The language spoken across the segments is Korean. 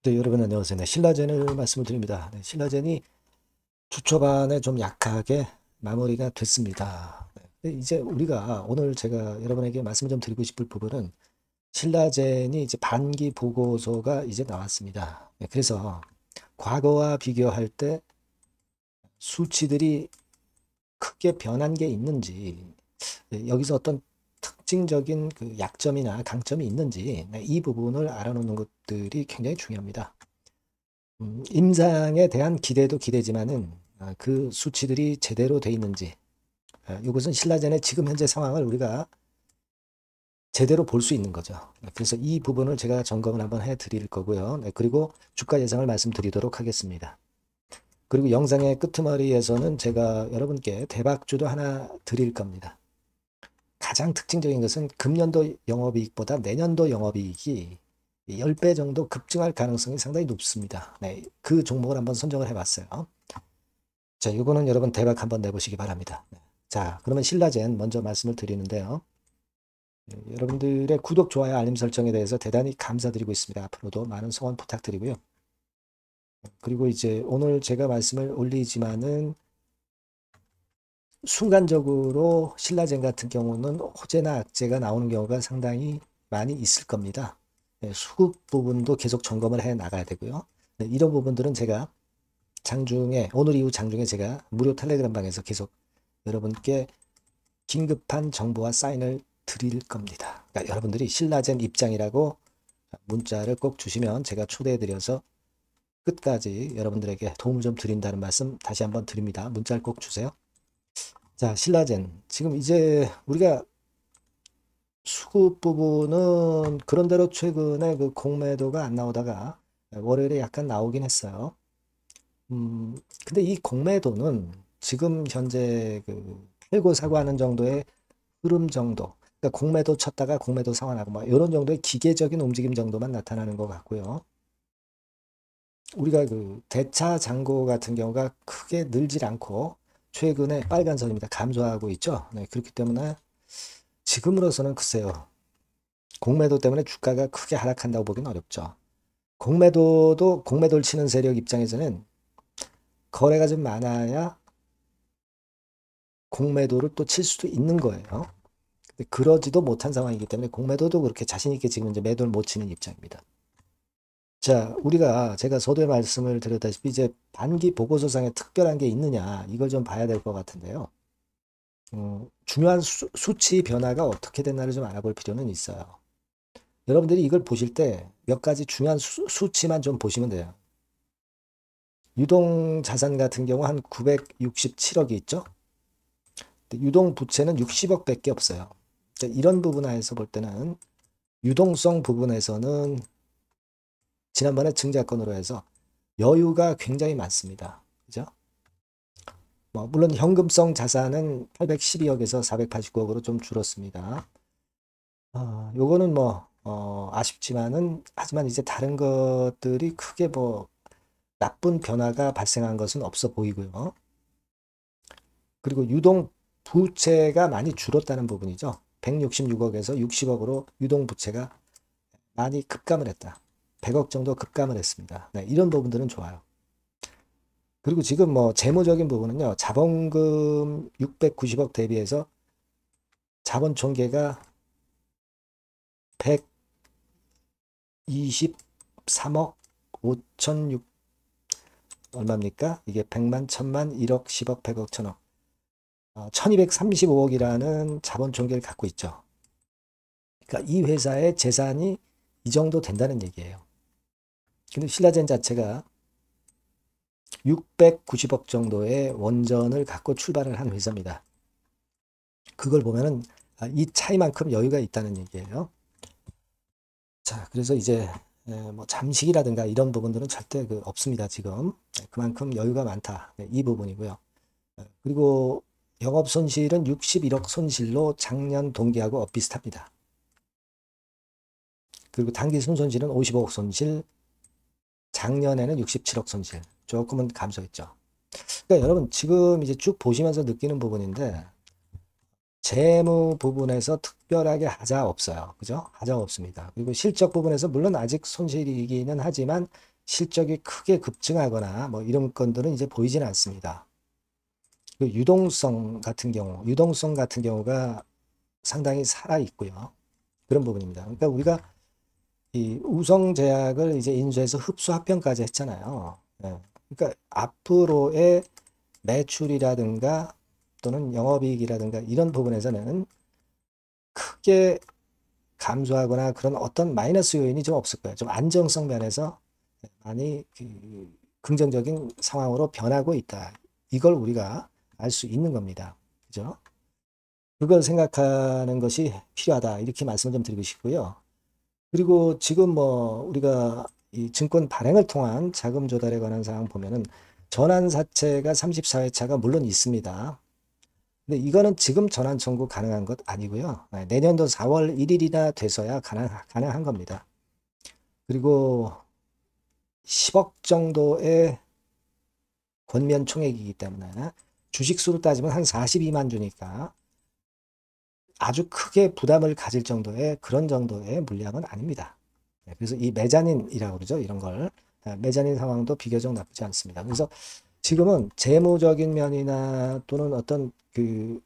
네, 여러분 안녕하세요. 네, 신라젠을 말씀을 드립니다. 네, 신라젠이 주 초반에 좀 약하게 마무리가 됐습니다. 네, 이제 우리가 오늘 제가 여러분에게 말씀을 좀 드리고 싶을 부분은 신라젠이 이제 반기 보고서가 이제 나왔습니다. 네, 그래서 과거와 비교할 때 수치들이 크게 변한 게 있는지, 네, 여기서 어떤 특징적인 그 약점이나 강점이 있는지, 네, 이 부분을 알아놓는 것들이 굉장히 중요합니다. 임상에 대한 기대도 기대지만은 그 수치들이 제대로 돼 있는지 이것은 신라젠의 지금 현재 상황을 우리가 제대로 볼 수 있는 거죠. 그래서 이 부분을 제가 점검을 한번 해 드릴 거고요. 네, 그리고 주가 예상을 말씀드리도록 하겠습니다. 그리고 영상의 끄트머리에서는 제가 여러분께 대박주도 하나 드릴 겁니다. 가장 특징적인 것은 금년도 영업이익보다 내년도 영업이익이 10배 정도 급증할 가능성이 상당히 높습니다. 네, 그 종목을 한번 선정을 해봤어요. 자, 이거는 여러분 대박 한번 내보시기 바랍니다. 네. 자, 그러면 신라젠 먼저 말씀을 드리는데요. 여러분들의 구독, 좋아요, 알림 설정에 대해서 대단히 감사드리고 있습니다. 앞으로도 많은 성원 부탁드리고요. 그리고 이제 오늘 제가 말씀을 올리지만은 순간적으로 신라젠 같은 경우는 호재나 악재가 나오는 경우가 상당히 많이 있을 겁니다. 네, 수급 부분도 계속 점검을 해 나가야 되고요. 네, 이런 부분들은 제가 장중에, 오늘 이후 장중에 제가 무료 텔레그램 방에서 계속 여러분께 긴급한 정보와 사인을 드릴 겁니다. 그러니까 여러분들이 신라젠 입장이라고 문자를 꼭 주시면 제가 초대해드려서 끝까지 여러분들에게 도움을 좀 드린다는 말씀 다시 한번 드립니다. 문자를 꼭 주세요. 자, 신라젠. 지금 이제 우리가 수급 부분은 그런대로 최근에 그 공매도가 안 나오다가 월요일에 약간 나오긴 했어요. 근데 이 공매도는 지금 현재 그 팔고 사고 하는 정도의 흐름 정도. 그러니까 공매도 쳤다가 공매도 상환하고 뭐 이런 정도의 기계적인 움직임 정도만 나타나는 것 같고요. 우리가 그 대차 잔고 같은 경우가 크게 늘질 않고 최근에 빨간 선입니다. 감소하고 있죠. 네, 그렇기 때문에 지금으로서는 글쎄요. 공매도 때문에 주가가 크게 하락한다고 보기는 어렵죠. 공매도도 공매도를 치는 세력 입장에서는 거래가 좀 많아야 공매도를 또 칠 수도 있는 거예요. 그러지도 못한 상황이기 때문에 공매도도 그렇게 자신 있게 지금 이제 매도를 못 치는 입장입니다. 자, 우리가 제가 서두에 말씀을 드렸다시피 이제 반기 보고서상에 특별한 게 있느냐 이걸 좀 봐야 될 것 같은데요. 중요한 수치 변화가 어떻게 됐나를 좀 알아볼 필요는 있어요. 여러분들이 이걸 보실 때 몇 가지 중요한 수치만 좀 보시면 돼요. 유동 자산 같은 경우 한 967억이 있죠. 유동 부채는 60억밖에 없어요. 이런 부분에서 볼 때는 유동성 부분에서는 지난번에 증자건으로 해서 여유가 굉장히 많습니다. 그죠? 뭐 물론 현금성 자산은 812억에서 489억으로 좀 줄었습니다. 요거는 뭐 아쉽지만은 하지만 이제 다른 것들이 크게 뭐 나쁜 변화가 발생한 것은 없어 보이고요. 그리고 유동 부채가 많이 줄었다는 부분이죠. 166억에서 60억으로 유동 부채가 많이 급감을 했다. 100억 정도 급감을 했습니다. 네, 이런 부분들은 좋아요. 그리고 지금 뭐 재무적인 부분은요. 자본금 690억 대비해서 자본 총계가 123억 5천육 얼마입니까? 이게 100만, 1000만, 1억, 10억, 100억, 1000억. 1235억이라는 자본 총계를 갖고 있죠. 그러니까 이 회사의 재산이 이 정도 된다는 얘기예요. 근데 신라젠 자체가 690억 정도의 원전을 갖고 출발을 한 회사입니다. 그걸 보면은 이 차이만큼 여유가 있다는 얘기예요. 자, 그래서 이제 뭐 잠식이라든가 이런 부분들은 절대 없습니다. 지금 그만큼 여유가 많다. 이 부분이고요. 그리고 영업 손실은 61억 손실로 작년 동기하고 비슷합니다. 그리고 당기 순손실은 55억 손실, 작년에는 67억 손실. 조금은 감소했죠. 그러니까 여러분 지금 이제 쭉 보시면서 느끼는 부분인데 재무 부분에서 특별하게 하자 없어요. 그죠? 하자 없습니다. 그리고 실적 부분에서 물론 아직 손실이기는 하지만 실적이 크게 급증하거나 뭐 이런 건들은 이제 보이지는 않습니다. 그 유동성 같은 경우가 상당히 살아 있고요. 그런 부분입니다. 그러니까 우리가 이 우성제약을 이제 인수해서 흡수 합병까지 했잖아요. 예. 그러니까 앞으로의 매출이라든가 또는 영업이익이라든가 이런 부분에서는 크게 감소하거나 그런 어떤 마이너스 요인이 좀 없을 거예요. 좀 안정성 면에서 많이 긍정적인 상황으로 변하고 있다. 이걸 우리가 알 수 있는 겁니다. 그죠? 그걸 생각하는 것이 필요하다. 이렇게 말씀을 좀 드리고 싶고요. 그리고 지금 뭐 우리가 이 증권 발행을 통한 자금 조달에 관한 사항 보면은 전환사채가 34회차가 물론 있습니다. 근데 이거는 지금 전환 청구 가능한 것 아니고요. 내년도 4월 1일이나 돼서야 가능한 겁니다. 그리고 10억 정도의 권면 총액이기 때문에 주식수로 따지면 한 42만 주니까 아주 크게 부담을 가질 정도의 그런 정도의 물량은 아닙니다. 그래서 이 메자닌이라고 그러죠. 이런 걸. 메자닌 상황도 비교적 나쁘지 않습니다. 그래서 지금은 재무적인 면이나 또는 어떤 그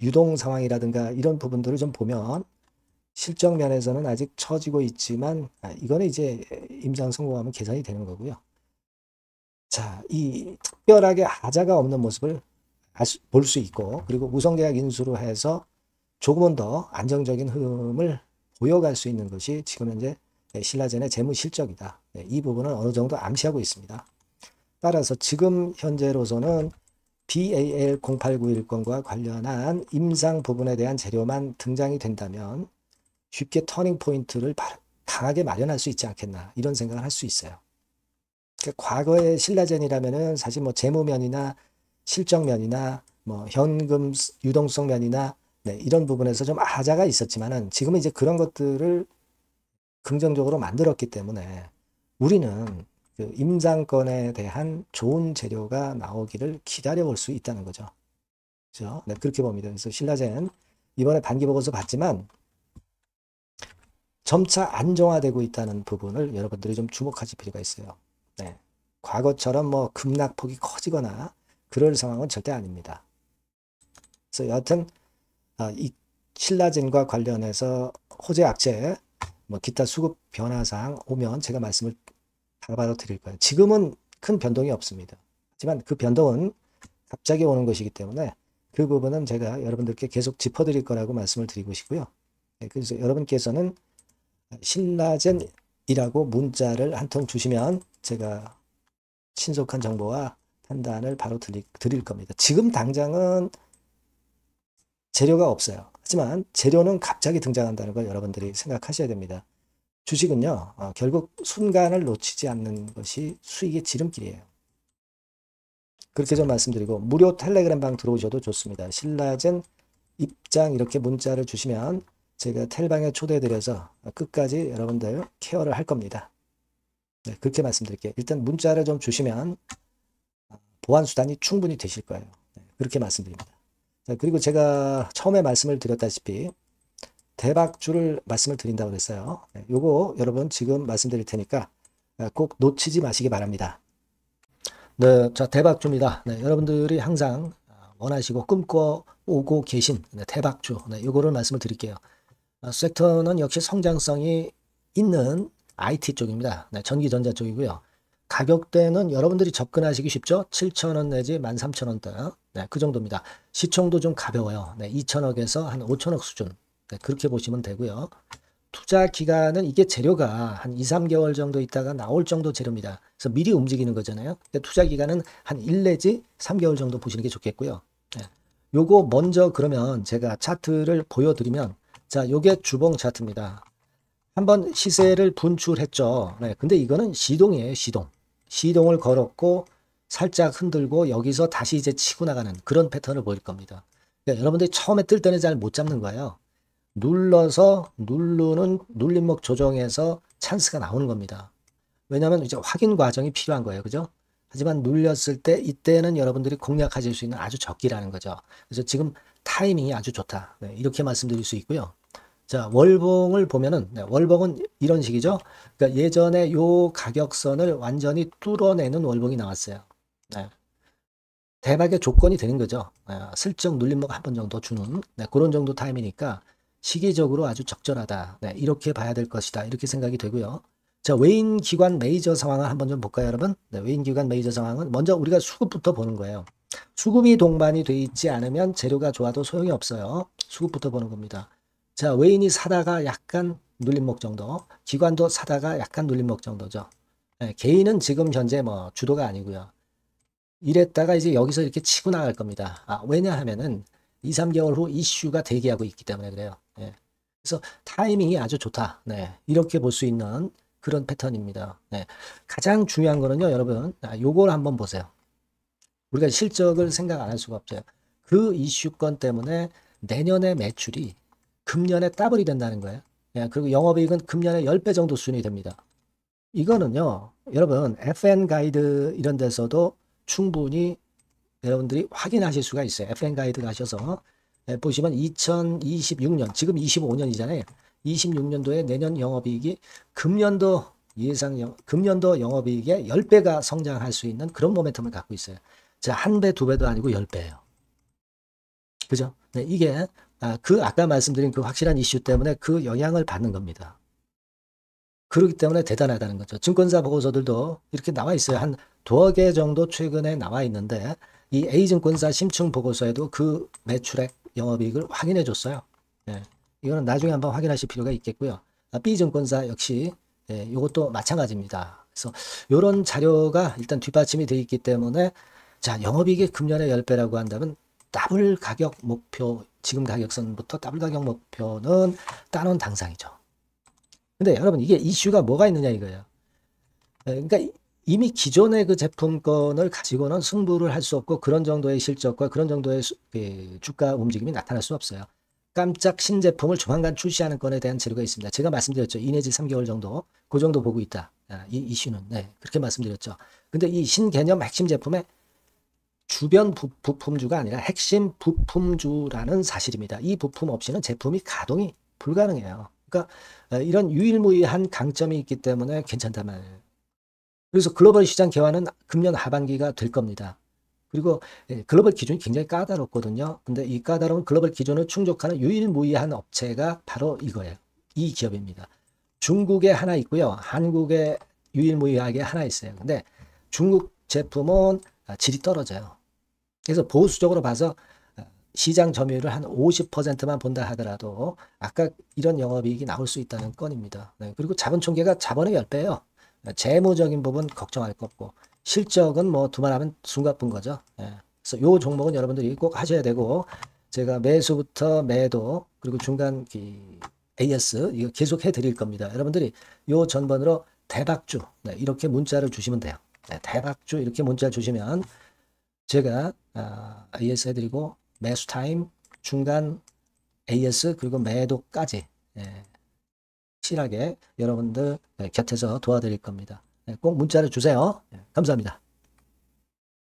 유동 상황이라든가 이런 부분들을 좀 보면 실적 면에서는 아직 처지고 있지만 이거는 이제 임상 성공하면 개선이 되는 거고요. 자, 이 특별하게 하자가 없는 모습을 볼 수 있고 그리고 우성계약 인수로 해서 조금은 더 안정적인 흐름을 보여갈 수 있는 것이 지금 현재 신라젠의 재무 실적이다. 이 부분은 어느 정도 암시하고 있습니다. 따라서 지금 현재로서는 BAL0891건과 관련한 임상 부분에 대한 재료만 등장이 된다면 쉽게 터닝 포인트를 강하게 마련할 수 있지 않겠나 이런 생각을 할 수 있어요. 그러니까 과거의 신라젠이라면은 사실 뭐 재무면이나 실적면이나 뭐 현금 유동성 면이나 이런 부분에서 좀 하자가 있었지만은 지금은 이제 그런 것들을 긍정적으로 만들었기 때문에 우리는 그 임상권에 대한 좋은 재료가 나오기를 기다려 볼 수 있다는 거죠. 그죠? 네, 그렇게 봅니다. 그래서 신라젠 이번에 반기 보고서 봤지만 점차 안정화되고 있다는 부분을 여러분들이 좀 주목하실 필요가 있어요. 네. 과거처럼 뭐 급락폭이 커지거나 그럴 상황은 절대 아닙니다. 그래서 여하튼 이 신라젠과 관련해서 호재 악재 뭐 기타 수급 변화사항 오면 제가 말씀을 바로 드릴 거예요. 지금은 큰 변동이 없습니다. 하지만 그 변동은 갑자기 오는 것이기 때문에 그 부분은 제가 여러분들께 계속 짚어드릴 거라고 말씀을 드리고 싶고요. 그래서 여러분께서는 신라젠이라고 문자를 한 통 주시면 제가 신속한 정보와 판단을 바로 드릴 겁니다. 지금 당장은 재료가 없어요. 하지만 재료는 갑자기 등장한다는 걸 여러분들이 생각하셔야 됩니다. 주식은요, 결국 순간을 놓치지 않는 것이 수익의 지름길이에요. 그렇게 좀 말씀드리고 무료 텔레그램 방 들어오셔도 좋습니다. 신라젠 입장 이렇게 문자를 주시면 제가 텔방에 초대드려서 끝까지 여러분들 케어를 할 겁니다. 네, 그렇게 말씀드릴게요. 일단 문자를 좀 주시면 보안 수단이 충분히 되실 거예요. 네, 그렇게 말씀드립니다. 자, 그리고 제가 처음에 말씀을 드렸다시피 대박주를 말씀을 드린다고 그랬어요. 네, 요거 여러분 지금 말씀드릴 테니까 꼭 놓치지 마시기 바랍니다. 네, 자, 대박주입니다. 네, 여러분들이 항상 원하시고 꿈꿔오고 계신 대박주, 요거를 말씀을 드릴게요. 섹터는 역시 성장성이 있는 IT 쪽입니다. 네, 전기전자 쪽이고요. 가격대는 여러분들이 접근하시기 쉽죠? 7,000원 내지 13,000원대. 네, 그 정도입니다. 시총도 좀 가벼워요. 네, 2천억에서 한 5천억 수준. 네, 그렇게 보시면 되고요. 투자 기간은 이게 재료가 한 2, 3개월 정도 있다가 나올 정도 재료입니다. 그래서 미리 움직이는 거잖아요. 투자 기간은 한 1 내지 3개월 정도 보시는 게 좋겠고요. 네. 요거 먼저 그러면 제가 차트를 보여드리면 자, 요게 주봉 차트입니다. 한번 시세를 분출했죠. 네, 근데 이거는 시동이에요, 시동. 시동을 걸었고 살짝 흔들고 여기서 다시 이제 치고 나가는 그런 패턴을 보일 겁니다. 그러니까 여러분들이 처음에 뜰 때는 잘 못 잡는 거예요. 눌러서 누르는 눌림목 조정에서 찬스가 나오는 겁니다. 왜냐하면 이제 확인 과정이 필요한 거예요. 그죠? 하지만 눌렸을 때 이때는 여러분들이 공략하실 수 있는 아주 적기라는 거죠. 그래서 지금 타이밍이 아주 좋다. 네, 이렇게 말씀드릴 수 있고요. 자, 월봉을 보면은, 네, 월봉은 이런 식이죠. 그러니까 예전에 요 가격선을 완전히 뚫어내는 월봉이 나왔어요. 네. 대박의 조건이 되는 거죠. 슬쩍 눌림목 한 번 정도 주는, 네, 그런 정도 타임이니까 시기적으로 아주 적절하다. 네, 이렇게 봐야 될 것이다. 이렇게 생각이 되고요. 자, 외인 기관 메이저 상황을 한번 좀 볼까요, 여러분? 네, 외인 기관 메이저 상황은 먼저 우리가 수급부터 보는 거예요. 수급이 동반이 돼 있지 않으면 재료가 좋아도 소용이 없어요. 수급부터 보는 겁니다. 자, 외인이 사다가 약간 눌림목 정도, 기관도 사다가 약간 눌림목 정도죠. 네, 개인은 지금 현재 뭐 주도가 아니고요. 이랬다가 이제 여기서 이렇게 치고 나갈 겁니다. 왜냐하면은 2, 3개월 후 이슈가 대기하고 있기 때문에 그래요. 예. 그래서 타이밍이 아주 좋다. 네. 이렇게 볼 수 있는 그런 패턴입니다. 네. 가장 중요한 거는요, 여러분, 요걸 한번 보세요. 우리가 실적을 생각 안 할 수가 없어요. 그 이슈건 때문에 내년의 매출이 금년에 더블이 된다는 거예요. 예. 그리고 영업이익은 금년에 10배 정도 수준이 됩니다. 이거는요, 여러분, FN 가이드 이런 데서도 충분히 여러분들이 확인하실 수가 있어요. FN 가이드 가셔서 보시면 2026년, 지금 25년이잖아요. 26년도에 내년 영업이익이 금년도 금년도 영업이익의 10배가 성장할 수 있는 그런 모멘텀을 갖고 있어요. 자, 한 배, 두 배도 아니고 10배예요. 그죠? 네, 이게 아까 말씀드린 그 확실한 이슈 때문에 그 영향을 받는 겁니다. 그렇기 때문에 대단하다는 거죠. 증권사 보고서들도 이렇게 나와 있어요. 한 두어 개 정도 최근에 나와 있는데 이 A증권사 심층 보고서에도 그 매출액 영업이익을 확인해 줬어요. 예, 이거는 나중에 한번 확인하실 필요가 있겠고요. B증권사 역시 이것도 마찬가지입니다. 그래서 이런 자료가 일단 뒷받침이 되어 있기 때문에 자, 영업이익이 금년에 10배라고 한다면 더블 가격 목표, 지금 가격선부터 더블 가격 목표는 따놓은 당상이죠. 근데 여러분 이게 이슈가 뭐가 있느냐 이거예요. 그러니까 이미 기존의 그 제품권을 가지고는 승부를 할 수 없고 그런 정도의 실적과 그런 정도의 주가 움직임이 나타날 수 없어요. 깜짝 신제품을 조만간 출시하는 건에 대한 재료가 있습니다. 제가 말씀드렸죠. 2 내지 3개월 정도, 그 정도 보고 있다. 이 이슈는. 네, 그렇게 말씀드렸죠. 근데 이 신개념 핵심 제품의 주변 부품주가 아니라 핵심 부품주라는 사실입니다. 이 부품 없이는 제품이 가동이 불가능해요. 그러니까 이런 유일무이한 강점이 있기 때문에 괜찮단 말이에요. 그래서 글로벌 시장 개화는 금년 하반기가 될 겁니다. 그리고 글로벌 기준이 굉장히 까다롭거든요. 근데 이 까다로운 글로벌 기준을 충족하는 유일무이한 업체가 바로 이거예요. 이 기업입니다. 중국에 하나 있고요. 한국에 유일무이하게 하나 있어요. 근데 중국 제품은 질이 떨어져요. 그래서 보수적으로 봐서 시장 점유율을 한 50%만 본다 하더라도 아까 이런 영업이익이 나올 수 있다는 건입니다. 네, 그리고 자본 총계가 자본의 10배예요. 재무적인 부분 걱정할 거 없고 실적은 뭐 두말하면 숨가쁜 거죠. 네, 그래서 요 종목은 여러분들이 꼭 하셔야 되고 제가 매수부터 매도 그리고 중간 AS 이거 계속 해드릴 겁니다. 여러분들이 요 전번으로 대박주 이렇게 문자를 주시면 돼요. 네, 대박주 이렇게 문자 주시면 제가 AS 해드리고 매수 타임, 중간 AS 그리고 매도까지 확실하게 여러분들 곁에서 도와드릴 겁니다. 꼭 문자를 주세요. 감사합니다.